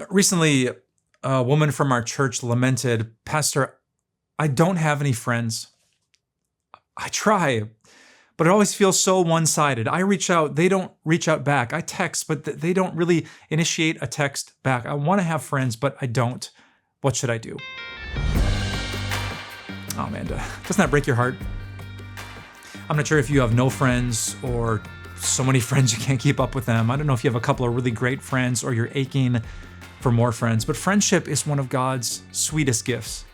Recently, a woman from our church lamented, Pastor, I don't have any friends. I try, but it always feels so one-sided. I reach out, they don't reach out back. I text, but they don't really initiate a text back. I want to have friends, but I don't. What should I do? Oh man, doesn't that break your heart? I'm not sure if you have no friends or so many friends you can't keep up with them. I don't know if you have a couple of really great friends or you're aching for more friends, but friendship is one of God's sweetest gifts.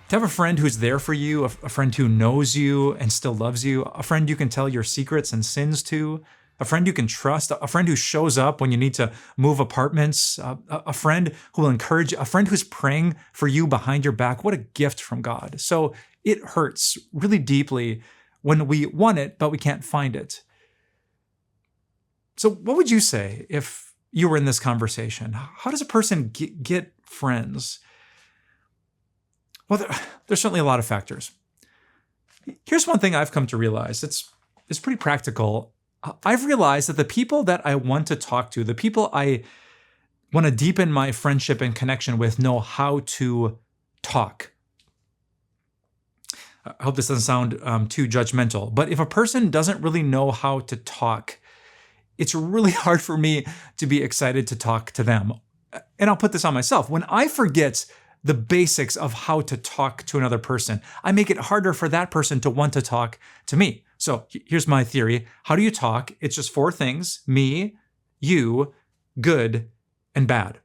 To have a friend who's there for you, a friend who knows you and still loves you, a friend you can tell your secrets and sins to, a friend you can trust, a friend who shows up when you need to move apartments, a friend who will encourage you, a friend who's praying for you behind your back. What a gift from God. So it hurts really deeply when we want it, but we can't find it. So what would you say if you were in this conversation? How does a person get friends? Well, there's certainly a lot of factors. Here's one thing I've come to realize. It's pretty practical. I've realized that the people that I want to talk to, the people I want to deepen my friendship and connection with, know how to talk. I hope this doesn't sound too judgmental, but if a person doesn't really know how to talk, it's really hard for me to be excited to talk to them. And I'll put this on myself. When I forget the basics of how to talk to another person, I make it harder for that person to want to talk to me. So here's my theory. How do you talk? It's just 4 things: me, you, good, and bad.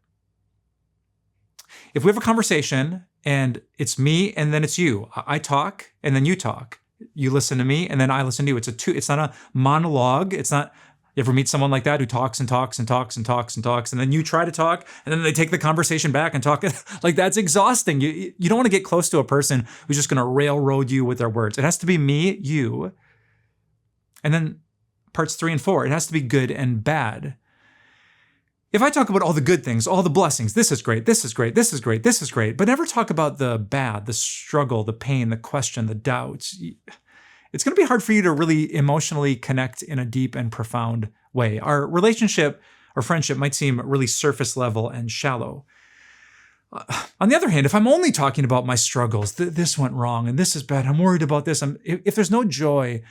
If we have a conversation and it's me and then it's you, I talk and then you talk. You listen to me and then I listen to you. It's not a monologue. It's not. You ever meet someone like that who talks and talks and talks and talks and talks, and then you try to talk, and then they take the conversation back and talk? Like, that's exhausting. You don't want to get close to a person who's just going to railroad you with their words. It has to be me, you, and then parts 3 and 4. It has to be good and bad. If I talk about all the good things, all the blessings, this is great, this is great, this is great, this is great, but never talk about the bad, the struggle, the pain, the question, the doubts, it's going to be hard for you to really emotionally connect in a deep and profound way. Our relationship or friendship might seem really surface level and shallow. On the other hand, if I'm only talking about my struggles, this went wrong and this is bad, I'm worried about this, if there's no joy,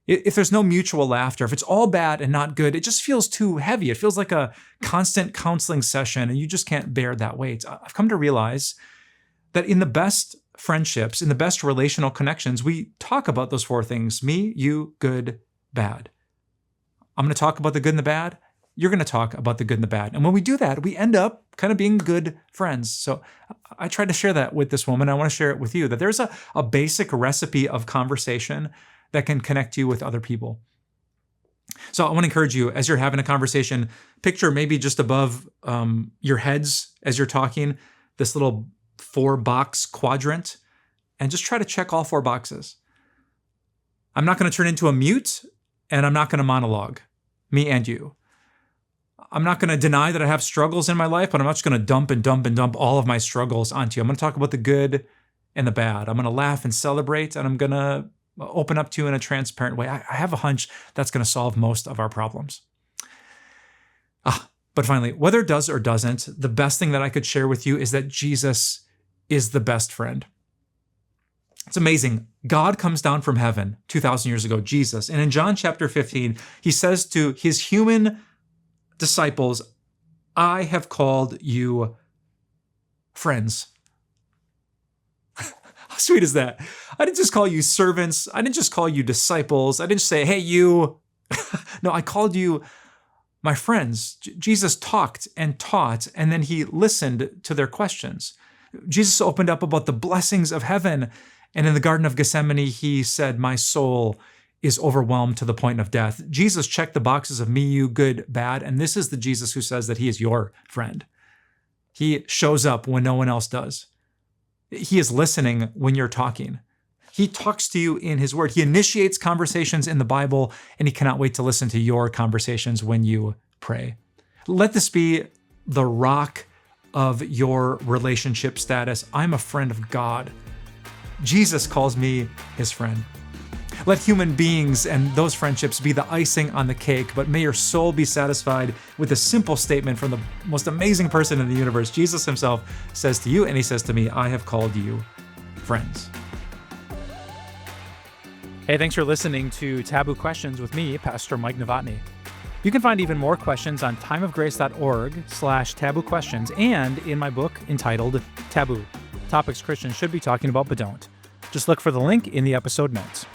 if there's no mutual laughter, if it's all bad and not good, it just feels too heavy. It feels like a constant counseling session and you just can't bear that weight. I've come to realize that in the best friendships, in the best relational connections, we talk about those 4 things: me, you, good, bad. I'm going to talk about the good and the bad. You're going to talk about the good and the bad. And when we do that, we end up kind of being good friends. So I tried to share that with this woman. I want to share it with you, that there's a basic recipe of conversation that can connect you with other people. So I want to encourage you, as you're having a conversation, picture maybe just above your heads as you're talking, this little 4-box quadrant, and just try to check all 4 boxes. I'm not going to turn into a mute, and I'm not going to monologue, me and you. I'm not going to deny that I have struggles in my life, but I'm not just going to dump all of my struggles onto you. I'm going to talk about the good and the bad. I'm going to laugh and celebrate, and I'm going to open up to you in a transparent way. I have a hunch that's going to solve most of our problems. But finally, whether it does or doesn't, the best thing that I could share with you is that Jesus is the best friend. It's amazing. God comes down from heaven 2,000 years ago, Jesus. And in John chapter 15, he says to his human disciples, I have called you friends. How sweet is that? I didn't just call you servants. I didn't just call you disciples. I didn't say, hey, you. No, I called you my friends. Jesus talked and taught, and then he listened to their questions. Jesus opened up about the blessings of heaven. And in the Garden of Gethsemane, he said, my soul is overwhelmed to the point of death. Jesus checked the boxes of me, you, good, bad. And this is the Jesus who says that he is your friend. He shows up when no one else does. He is listening when you're talking. He talks to you in his word. He initiates conversations in the Bible, and he cannot wait to listen to your conversations when you pray. Let this be the rock of your relationship status. I'm a friend of God. Jesus calls me his friend. Let human beings and those friendships be the icing on the cake, but may your soul be satisfied with a simple statement from the most amazing person in the universe. Jesus himself says to you, and he says to me, I have called you friends. Hey, thanks for listening to Taboo Questions with me, Pastor Mike Novotny. You can find even more questions on timeofgrace.org/taboo questions and in my book entitled Taboo, Topics Christians Should Be Talking About But Don't. Just look for the link in the episode notes.